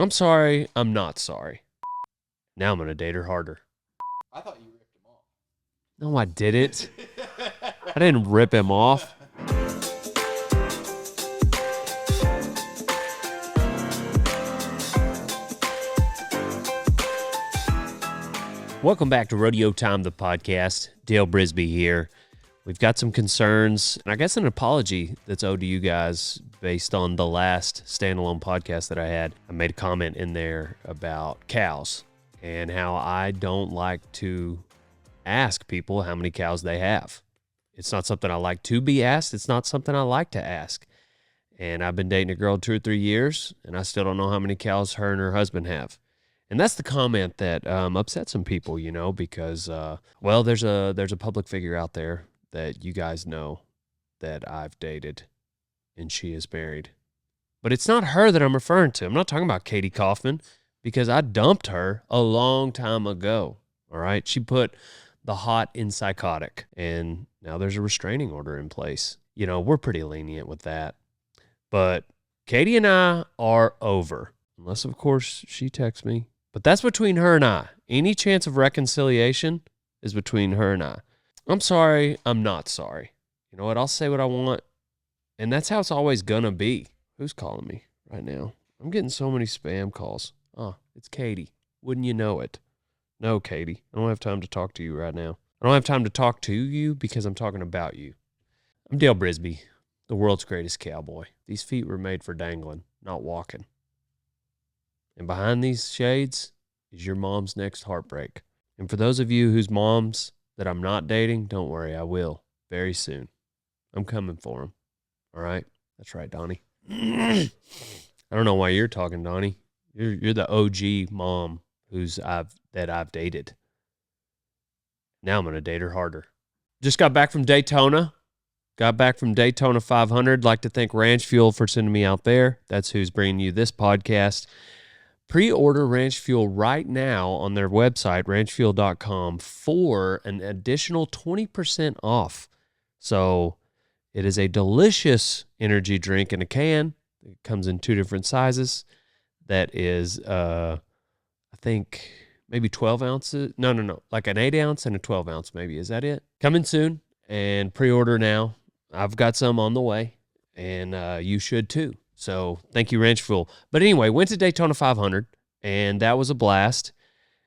I'm sorry, I'm not sorry. Now I'm going to date her harder. I thought you ripped him off. No, I didn't. I didn't rip him off. Welcome back to Rodeo Time, the podcast. Dale Brisby here. We've got some concerns, and I guess an apology that's owed to you guys based on the last standalone podcast that I had. I made a comment in there about cows and how I don't like to ask people how many cows they have. It's not something I like to be asked. It's not something I like to ask. And I've been dating a girl 2 or 3 years, and I still don't know how many cows her and her husband have. And that's the comment that upset some people, you know, because, there's a public figure out there that you guys know that I've dated, and she is married. But it's not her that I'm referring to. I'm not talking about Katie Kaufman, because I dumped her a long time ago, all right? She put the hot in psychotic, and now there's a restraining order in place. You know, we're pretty lenient with that. But Katie and I are over, unless, of course, she texts me. But that's between her and I. Any chance of reconciliation is between her and I. I'm sorry, I'm not sorry. You know what? I'll say what I want, and that's how it's always going to be. Who's calling me right now? I'm getting so many spam calls. Oh, it's Katie. Wouldn't you know it? No, Katie. I don't have time to talk to you right now. I don't have time to talk to you because I'm talking about you. I'm Dale Brisby, the world's greatest cowboy. These feet were made for dangling, not walking. And behind these shades is your mom's next heartbreak. And for those of you whose moms that I'm not dating, don't worry, I will very soon. I'm coming for them. All right? That's right, Donnie. I don't know why you're talking, Donnie. You're the OG mom that I've dated. Now I'm going to date her harder. Just got back from Daytona. Got back from Daytona 500. Like to thank Ranch Fuel for sending me out there. That's who's bringing you this podcast. Pre-order Ranch Fuel right now on their website, ranchfuel.com, for an additional 20% off. So it is a delicious energy drink in a can. It comes in 2 different sizes. That is, I think, maybe 12 ounces. No. Like an 8 ounce and a 12 ounce maybe. Is that it? Coming soon, and pre-order now. I've got some on the way, and you should too. So thank you, Ranch Fuel. But anyway, went to Daytona 500, and that was a blast.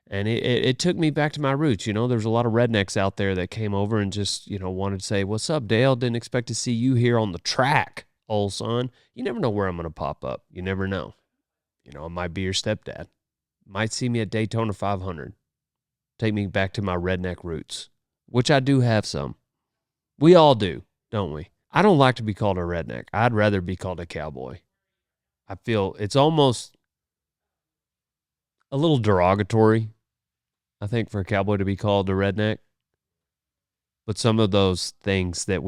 And it took me back to my roots. You know, there's a lot of rednecks out there that came over and just, you know, wanted to say, "What's up, Dale? Didn't expect to see you here on the track, old son." You never know where I'm going to pop up. You never know. You know, I might be your stepdad. Might see me at Daytona 500. Take me back to my redneck roots, which I do have some. We all do, don't we? I don't like to be called a redneck. I'd rather be called a cowboy. I feel it's almost a little derogatory, I think, for a cowboy to be called a redneck. But some of those things that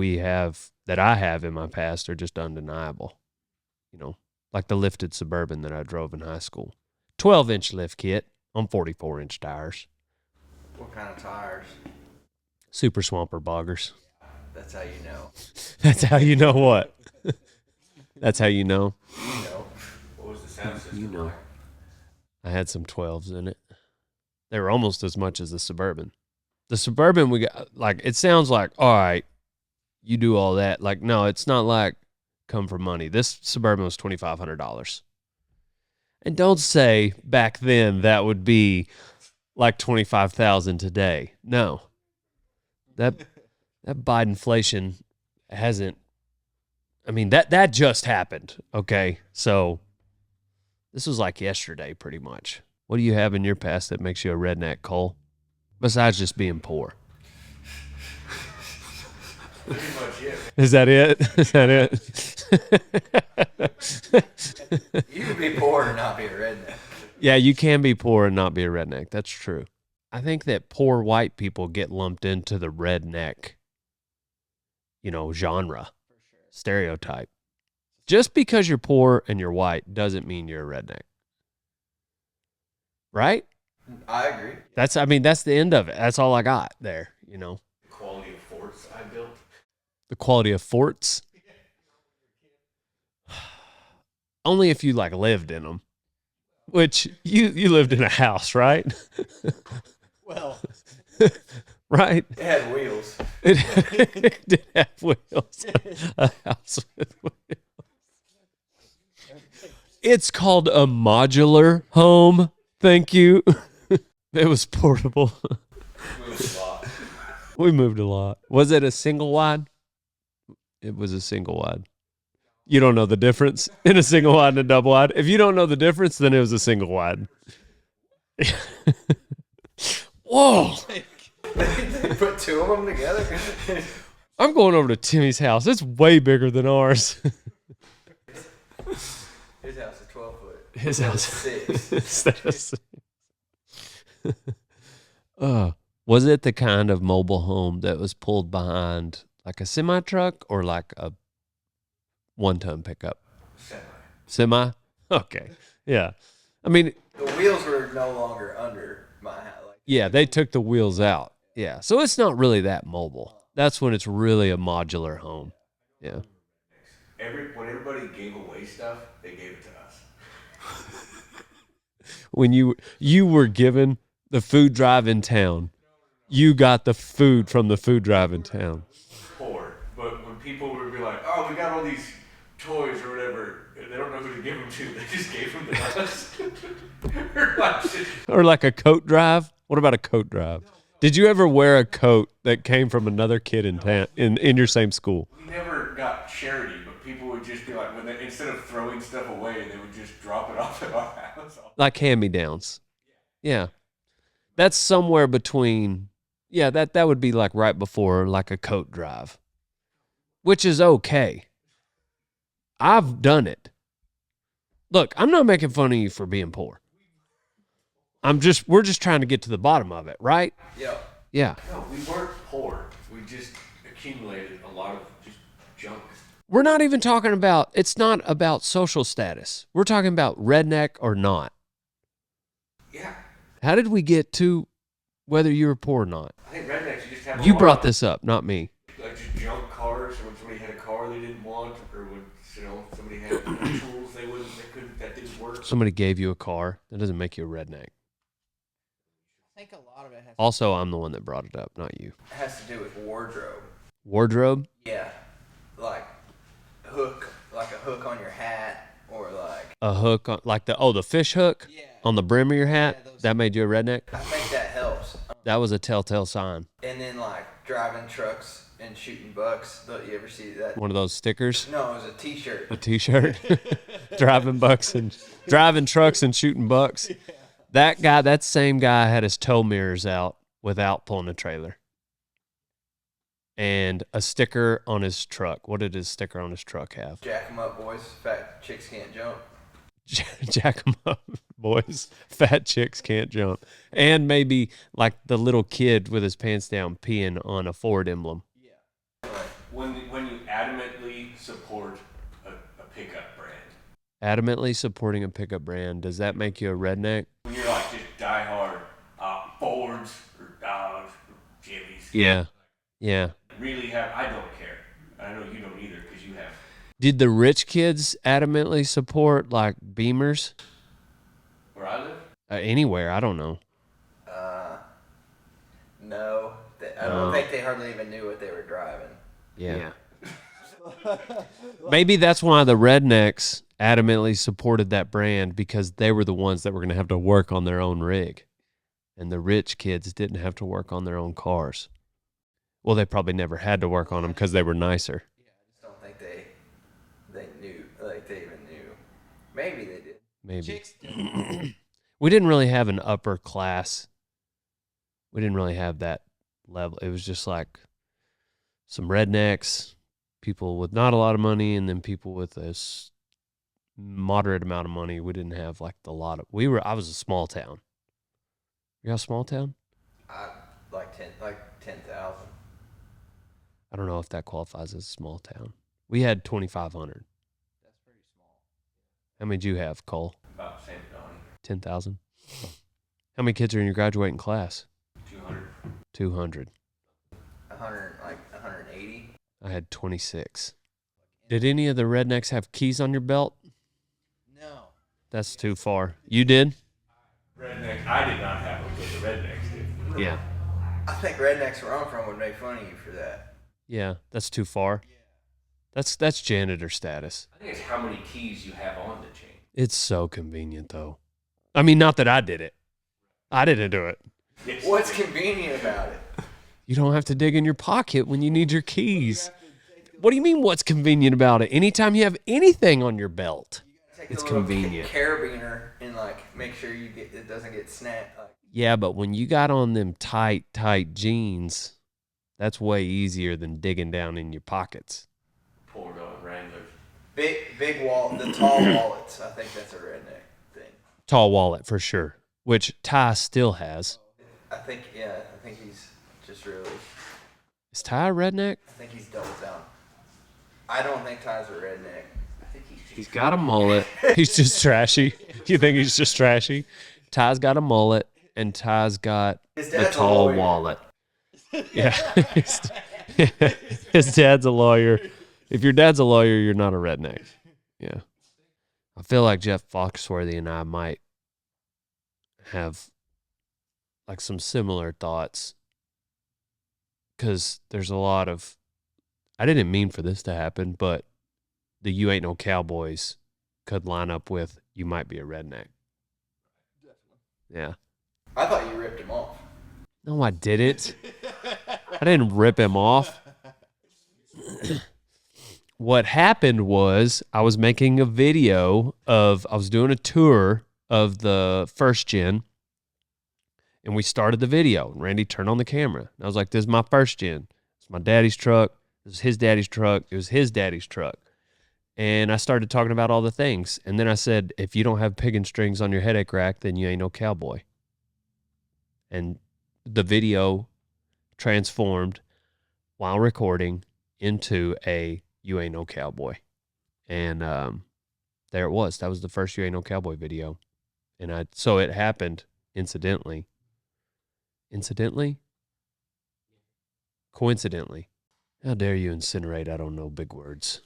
I have in my past are just undeniable. You know, like the lifted Suburban that I drove in high school. 12-inch lift kit on 44-inch tires. What kind of tires? Super Swamper boggers. That's how you know. That's how you know what? That's how you know? You know. What was the sound system You know. like? I had some 12s in it. They were almost as much as the Suburban. The Suburban, we got, like, it sounds like, all right, you do all that. Like, no, it's not like come for money. This Suburban was $2,500. And don't say back then that would be like $25,000 today. No. That Bidenflation hasn't, I mean, that just happened, okay? So this was like yesterday, pretty much. What do you have in your past that makes you a redneck, Cole? Besides just being poor. Pretty much it. Is that it? Is that it? You can be poor and not be a redneck. Yeah, you can be poor and not be a redneck. That's true. I think that poor white people get lumped into the redneck, you know, genre, stereotype. Just because you're poor and you're white doesn't mean you're a redneck. Right? I agree. That's the end of it. That's all I got there, you know. The quality of forts I built. The quality of forts. Only if you like lived in them. Which you lived in a house, right? Well, Right? It had wheels. It did have wheels. A house with wheels. It's called a modular home. Thank you. It was portable. Moved a lot. We moved a lot. Was it a single wide? It was a single wide. You don't know the difference in a single wide and a double wide. If you don't know the difference, then it was a single wide. Whoa. They put two of them together. I'm going over to Timmy's house. It's way bigger than ours. His house is 12 foot. His house. 6. Instead of six. Was it the kind of mobile home that was pulled behind like a semi truck or like a 1-ton pickup? Semi? Okay. Yeah. I mean, The wheels were no longer under my house. yeah, they took the wheels out. Yeah. So it's not really that mobile. That's when it's really a modular home. Yeah. When everybody gave away stuff, they gave it to us. When you were given the food drive in town, you got the food from the food drive in town. Poor. But when people would be like, oh, we got all these toys or whatever, and they don't know who to give them to, they just gave them to us. Or like a coat drive. What about a coat drive? Did you ever wear a coat that came from another kid in town in your same school? We never got charity, but people would just be like, instead of throwing stuff away, they would just drop it off at our house. Like hand-me-downs. Yeah. That's somewhere between, yeah, that would be like right before like a coat drive, which is okay. I've done it. Look, I'm not making fun of you for being poor. We're just trying to get to the bottom of it, right? Yeah. Yeah. No, we weren't poor. We just accumulated a lot of just junk. We're not even talking about, it's not about social status. We're talking about redneck or not. Yeah. How did we get to whether you were poor or not? I think rednecks, you just have You brought this up, not me. like just junk cars, or when somebody had a car they didn't want, or when somebody had tools that didn't work. Somebody gave you a car. That doesn't make you a redneck. I think a lot of it has. Also, I'm the one that brought it up, not you. It has to do with wardrobe. Wardrobe? Yeah. Like a hook on your hat, or like A hook on, like the fish hook Yeah. on the brim of your hat? Yeah, those- That made you a redneck? I think that helps. That was a telltale sign. And then like driving trucks and shooting bucks. Don't you ever see that? One of those stickers? No, it was a T-shirt. A t-shirt? Driving trucks and shooting bucks. That same guy had his tow mirrors out without pulling a trailer. And a sticker on his truck. What did his sticker on his truck have? Jack 'em up, boys. Fat chicks can't jump. Jack 'em up, boys. Fat chicks can't jump. And maybe like the little kid with his pants down peeing on a Ford emblem. When you adamantly support a pickup brand. Adamantly supporting a pickup brand, does that make you a redneck? When you're like just diehard Fords or Dodge or Chevys. Yeah. Yeah. Really I don't care. I know you don't either because you have. Did the rich kids adamantly support like Beamers? Where I live? Anywhere, I don't know. No. I don't think they hardly even knew what they were driving. Yeah. Maybe that's why the rednecks adamantly supported that brand, because they were the ones that were going to have to work on their own rig. And the rich kids didn't have to work on their own cars. Well, they probably never had to work on them because they were nicer. Yeah, I just don't think they knew. Like they even knew. Maybe they did. Maybe. Chicks do. We didn't really have an upper class. We didn't really have that level. It was just like some rednecks, people with not a lot of money, and then people with a moderate amount of money. We didn't have like I was a small town. You got a small town? Like 10,000. I don't know if that qualifies as a small town. We had 2,500. That's pretty small. How many did you have, Cole? About the same as Donnie. 10,000? How many kids are in your graduating class? 200. 200. 180. I had 26. Did any of the rednecks have keys on your belt? No. That's too far. You did? Rednecks. I did not have them, but the rednecks did. Yeah. I think rednecks where I'm from would make fun of you for that. Yeah, that's too far. That's janitor status. I think it's how many keys you have on the chain. It's so convenient, though. I mean, not that I did it. I didn't do it. Yes. What's convenient about it? You don't have to dig in your pocket when you need your keys. What do you mean, what's convenient about it? Anytime you have anything on your belt, Take it's the little convenient. Carabiner and like make sure it doesn't get snapped. Like, Yeah, but when you got on them tight jeans, that's way easier than digging down in your pockets. Poor going Wranglers. big wallet, the tall wallets. I think that's a redneck thing. Tall wallet, for sure, which Ty still has. I think he's just really. Is Ty a redneck? I think he's doubled down. I don't think Ty's a redneck. I think He's got a mullet. He's just trashy. You think he's just trashy? Ty's got a mullet, and Ty's got His a dad's a tall lawyer. wallet. Yeah. His dad's a lawyer. If your dad's a lawyer, you're not a redneck. Yeah. I feel like Jeff Foxworthy and I might have like some similar thoughts, because there's a lot of, I didn't mean for this to happen, but the "you ain't no cowboys" could line up with "you might be a redneck." Yeah. I thought you ripped him off. No, I didn't. I didn't rip him off. What happened was I was making a video I was doing a tour of the first gen, and we started the video. Randy turned on the camera. And I was like, this is my first gen. It's my daddy's truck. This is his daddy's truck. It was his daddy's truck. And I started talking about all the things. And then I said, if you don't have pig and strings on your headache rack, then you ain't no cowboy. And the video transformed while recording into a "you ain't no cowboy." And there it was. That was the first "you ain't no cowboy" video. And so it happened incidentally. Coincidentally. How dare you incinerate? I don't know big words.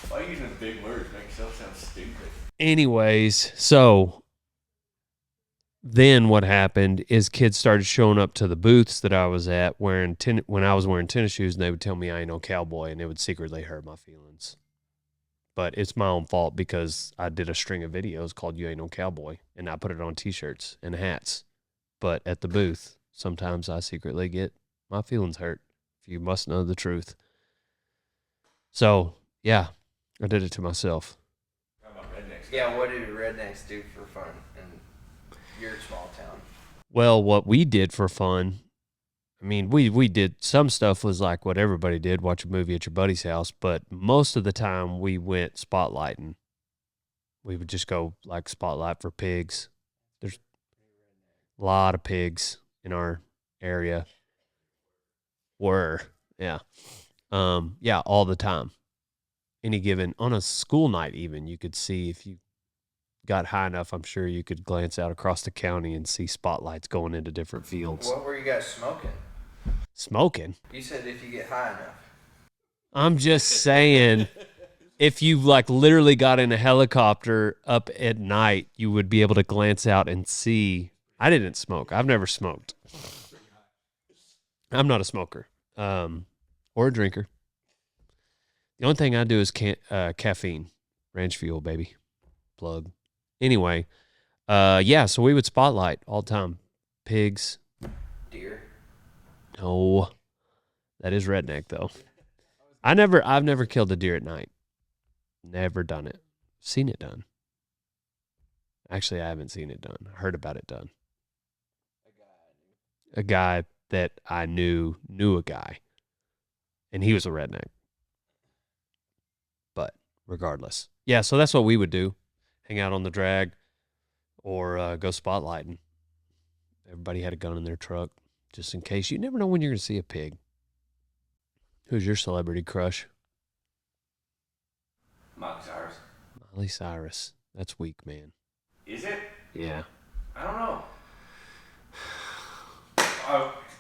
Why are you using big words? Make yourself sound stupid. Anyways, so then what happened is kids started showing up to the booths that I was at when I was wearing tennis shoes, and they would tell me I ain't no cowboy, and it would secretly hurt my feelings. But it's my own fault because I did a string of videos called "You Ain't No Cowboy," and I put it on t-shirts and hats. But at the booth, sometimes I secretly get my feelings hurt, if you must know the truth. So, yeah, I did it to myself. How about rednecks? Yeah, what do rednecks do for fun in your small town? Well, what we did for fun, I mean, we did some stuff was like what everybody did, watch a movie at your buddy's house, but most of the time we went spotlighting. We would just go like spotlight for pigs. There's a lot of pigs in our area. Yeah, all the time. Any given, on a school night even, you could see, if you got high enough, I'm sure you could glance out across the county and see spotlights going into different fields. What were you guys smoking? Smoking? You said if you get high enough. I'm just saying, if you like literally got in a helicopter up at night, you would be able to glance out and see. I didn't smoke. I've never smoked. I'm not a smoker, or a drinker. The only thing I do is caffeine, ranch fuel, baby, plug. Anyway, so we would spotlight all the time. Pigs. Deer. No, that is redneck though. I've never killed a deer at night. Never done it. Seen it done. Actually, I haven't seen it done. I heard about it done. A guy that I knew a guy, and he was a redneck. But regardless, yeah. So that's what we would do: hang out on the drag, or go spotlighting. Everybody had a gun in their truck, just in case. You never know when you're going to see a pig. Who's your celebrity crush? Miley Cyrus. Miley Cyrus. That's weak, man. Is it? Yeah. I don't know.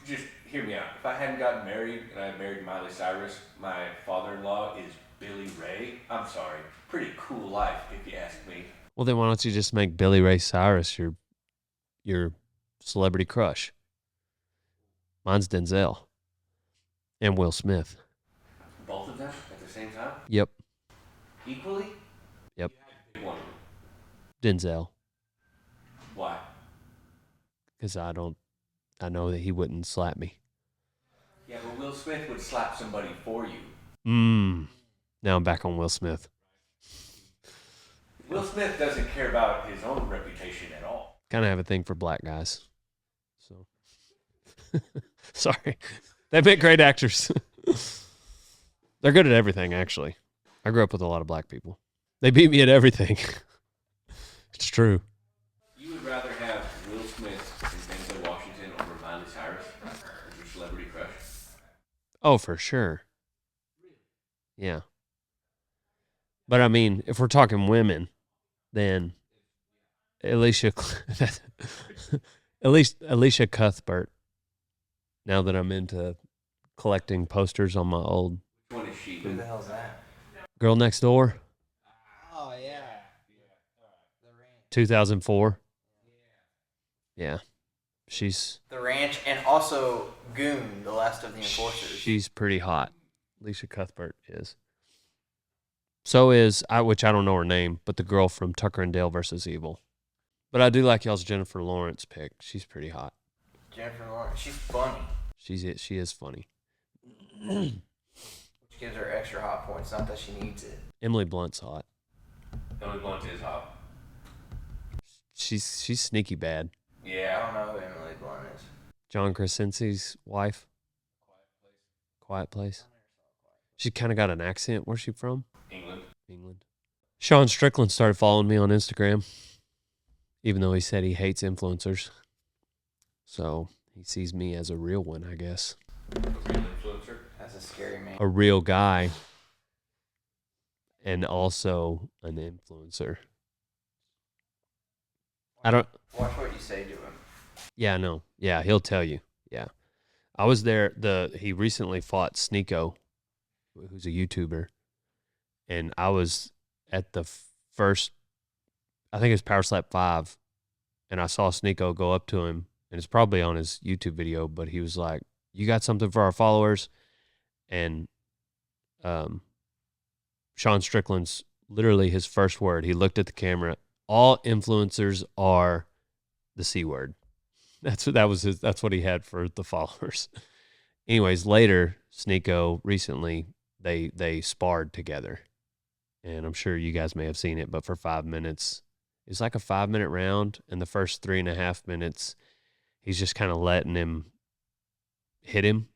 Just hear me out. If I hadn't gotten married and I had married Miley Cyrus, my father-in-law is Billy Ray. I'm sorry. Pretty cool life, if you ask me. Well, then why don't you just make Billy Ray Cyrus your celebrity crush? Mine's Denzel and Will Smith. Both of them at the same time? Yep. Equally? Yep. Pick one. Denzel. Why? Because I know that he wouldn't slap me. Yeah, but Will Smith would slap somebody for you. Now I'm back on Will Smith. Will Smith doesn't care about his own reputation at all. Kind of have a thing for black guys. So, sorry. They've been great actors. They're good at everything, actually. I grew up with a lot of black people. They beat me at everything. It's true. You would rather have Will Smith and Denzel Washington over Miley Cyrus as your celebrity crush? Oh, for sure. Yeah. But I mean, if we're talking women, then Alicia Cuthbert. Now that I'm into collecting posters on my old Which one is she? Who the hell's that? Girl Next Door, Oh yeah. The ranch. 2004. Yeah. She's The ranch and also Goon, the last of the enforcers. she's pretty hot. Alicia Cuthbert is. So is which I don't know her name, but the girl from Tucker and Dale versus Evil. But I do like y'all's Jennifer Lawrence pick. She's pretty hot. Jennifer Lawrence. She's funny. She is funny. Which gives her extra hot points. Not that she needs it. Emily Blunt's hot. Emily Blunt is hot. She's sneaky bad. Yeah, I don't know who Emily Blunt is. John Krasinski's wife. Quiet Place. She kind of got an accent. Where's she from? England. Sean Strickland started following me on Instagram, even though he said he hates influencers. So he sees me as a real one, I guess. A real influencer? That's a scary man. A real guy. And also an influencer. I don't... Watch what you say to him. Yeah, no. Yeah, he'll tell you. Yeah. I was there. He recently fought Sneeko, who's a YouTuber. And I was at the first, I think it was Power Slap 5. And I saw Sneeko go up to him. And it's probably on his YouTube video. But he was like, "You got something for our followers?" And Sean Strickland's literally his first word. He looked at the camera. "All influencers are the C word." That's what he had for the followers. Anyways, later, Sneeko recently they sparred together. And I'm sure you guys may have seen it, but for 5 minutes, it's like a 5-minute round. And the first 3.5 minutes, he's just kind of letting him hit him.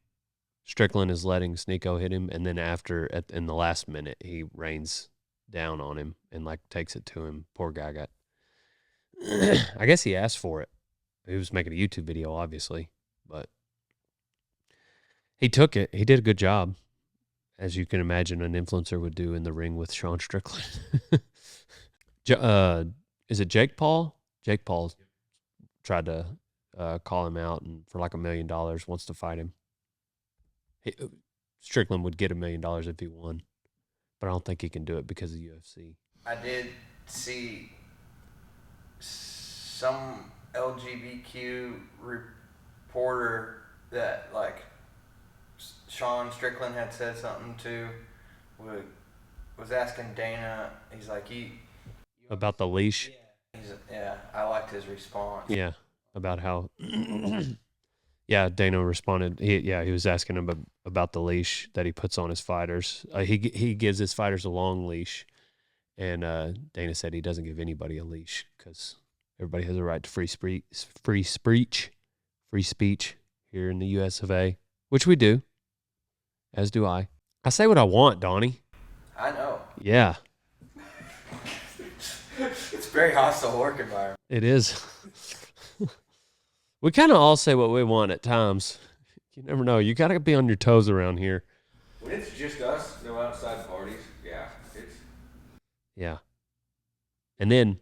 Strickland is letting Sneeko hit him. And then in the last minute, he rains down on him and like takes it to him. Poor guy got, I guess he asked for it. He was making a YouTube video, obviously, but he took it. He did a good job, as you can imagine an influencer would do in the ring with Sean Strickland. Is it Jake Paul? Jake Paul tried to call him out and for like $1 million wants to fight him. Strickland would get $1 million if he won, but I don't think he can do it because of UFC. I did see some LGBTQ reporter that like Sean Strickland had said something to was asking Dana. He's like About the leash. Yeah, I liked his response. Yeah, about how. Yeah, Dana responded. He was asking him about the leash that he puts on his fighters. He gives his fighters a long leash, and Dana said he doesn't give anybody a leash because everybody has a right to free speech here in the U.S. of A., which we do, as do I. I say what I want, Donnie. I know. Yeah. It's a very hostile work environment. It is. We kind of all say what we want at times. You never know. You got to be on your toes around here. When it's just us, no outside parties, Yeah. And then,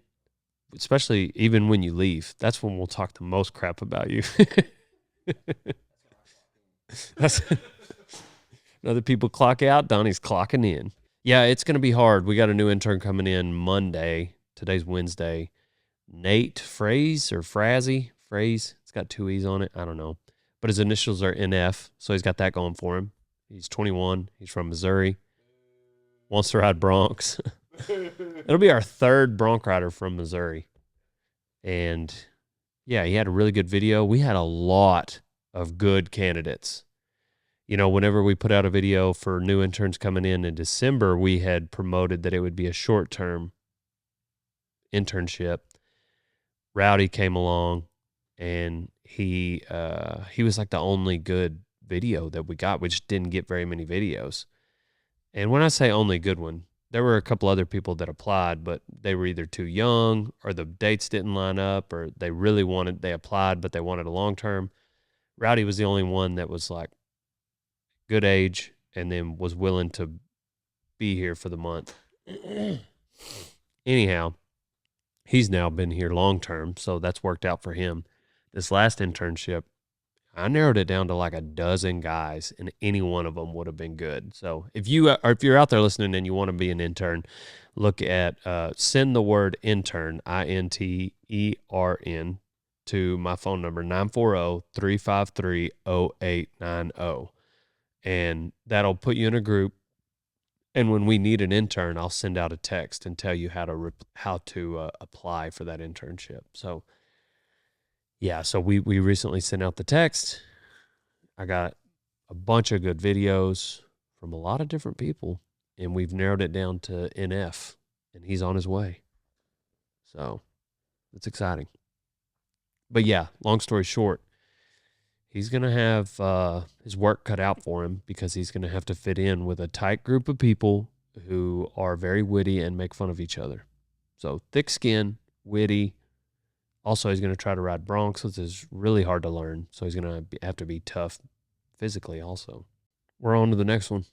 especially even when you leave, that's when we'll talk the most crap about you. That's other people clock out, Donnie's clocking in. Yeah, it's going to be hard. We got a new intern coming in Monday, today's Wednesday. Nate Fraze or Frazzy. Fraze. It's got 2 E's on it. I don't know. But his initials are NF, so he's got that going for him. He's 21. He's from Missouri. Wants to ride broncs. It'll be our third bronc rider from Missouri. And, yeah, he had a really good video. We had a lot of good candidates. You know, whenever we put out a video for new interns coming in December, we had promoted that it would be a short-term internship. Rowdy came along, and he was like the only good video that we got. We just didn't get very many videos. And when I say only good one, there were a couple other people that applied, but they were either too young or the dates didn't line up or they applied, but they wanted a long-term. Rowdy was the only one that was like good age and then was willing to be here for the month. Anyhow, he's now been here long-term, so that's worked out for him. This last internship, I narrowed it down to like a dozen guys, and any one of them would have been good. So if you're out there listening and you want to be an intern, look at send the word intern, INTERN, to my phone number 940-353-0890, and that'll put you in a group. And when we need an intern, I'll send out a text and tell you how to apply for that internship. So. Yeah, so we recently sent out the text. I got a bunch of good videos from a lot of different people, and we've narrowed it down to NF, and he's on his way. So it's exciting. But yeah, long story short, he's going to have his work cut out for him because he's going to have to fit in with a tight group of people who are very witty and make fun of each other. So thick skin, witty. Also, he's going to try to ride broncs, which is really hard to learn. So he's going to have to be tough physically also. We're on to the next one.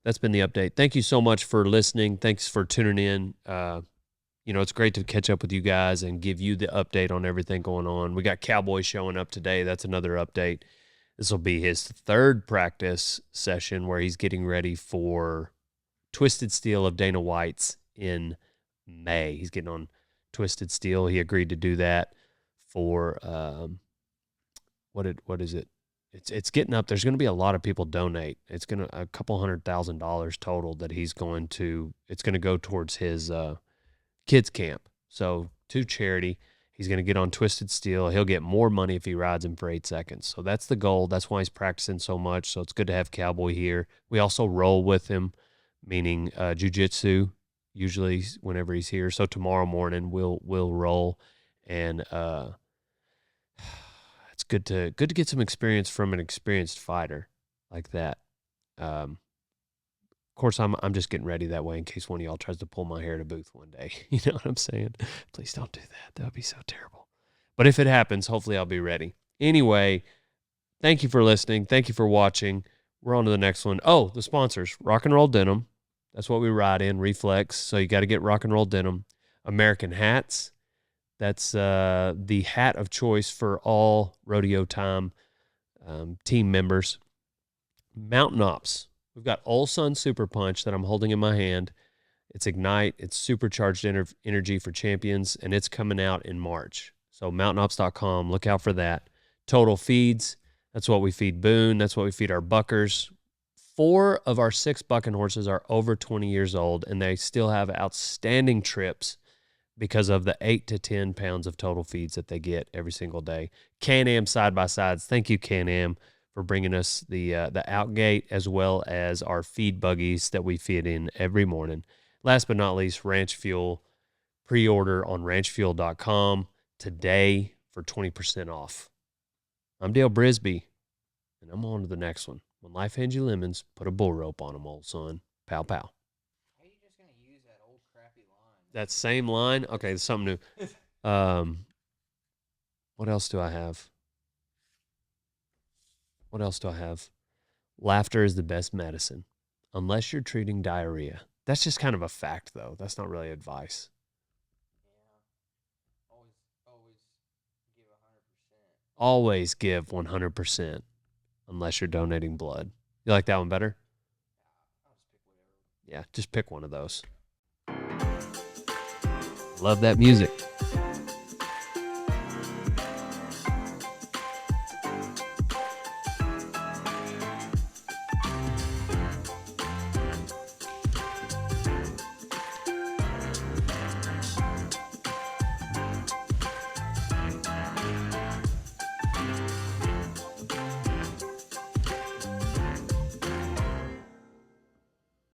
That's been the update. Thank you so much for listening. Thanks for tuning in. It's great to catch up with you guys and give you the update on everything going on. We got Cowboy showing up today. That's another update. This will be his third practice session where he's getting ready for Twisted Steel of Dana White's in May. He's getting on Twisted Steel. He agreed to do that for what is it? It's getting up. There's going to be a lot of people donate. It's going to a couple $100,000 total that it's going to go towards his kids camp. So to charity, he's going to get on Twisted Steel. He'll get more money if he rides him for 8 seconds. So that's the goal. That's why he's practicing so much. So it's good to have Cowboy here. We also roll with him, meaning jiu-jitsu. Usually whenever he's here. So tomorrow morning we'll roll, and it's good to get some experience from an experienced fighter like that. Of course, I'm just getting ready that way in case one of y'all tries to pull my hair at a booth one day. You know what I'm saying? Please don't do that. That would be so terrible. But if it happens, hopefully I'll be ready. Anyway, thank you for listening. Thank you for watching. We're on to the next one. Oh, the sponsors, Rock and Roll Denim. That's what we ride in, Reflex. So you got to get Rock and Roll Denim. American Hats. That's the hat of choice for all Rodeo Time team members. Mountain Ops. We've got Old Sun Super Punch that I'm holding in my hand. It's Ignite. It's supercharged energy for champions, and it's coming out in March. So mountainops.com. Look out for that. Total Feeds. That's what we feed Boone. That's what we feed our buckers. 4 of our 6 bucking horses are over 20 years old, and they still have outstanding trips because of the 8 to 10 pounds of total feeds that they get every single day. Can-Am side-by-sides. Thank you, Can-Am, for bringing us the Outgate as well as our feed buggies that we feed in every morning. Last but not least, Ranch Fuel. Pre-order on ranchfuel.com today for 20% off. I'm Dale Brisby, and I'm on to the next one. When life hands you lemons, put a bull rope on them, old son. Pow, pow. How are you just going to use that old crappy line? That same line? Okay, there's something new. What else do I have? Laughter is the best medicine, unless you're treating diarrhea. That's just kind of a fact, though. That's not really advice. Yeah. Always give 100%. Always give 100%. Unless you're donating blood. You like that one better? I'll just pick whatever. Yeah, just pick one of those. Love that music.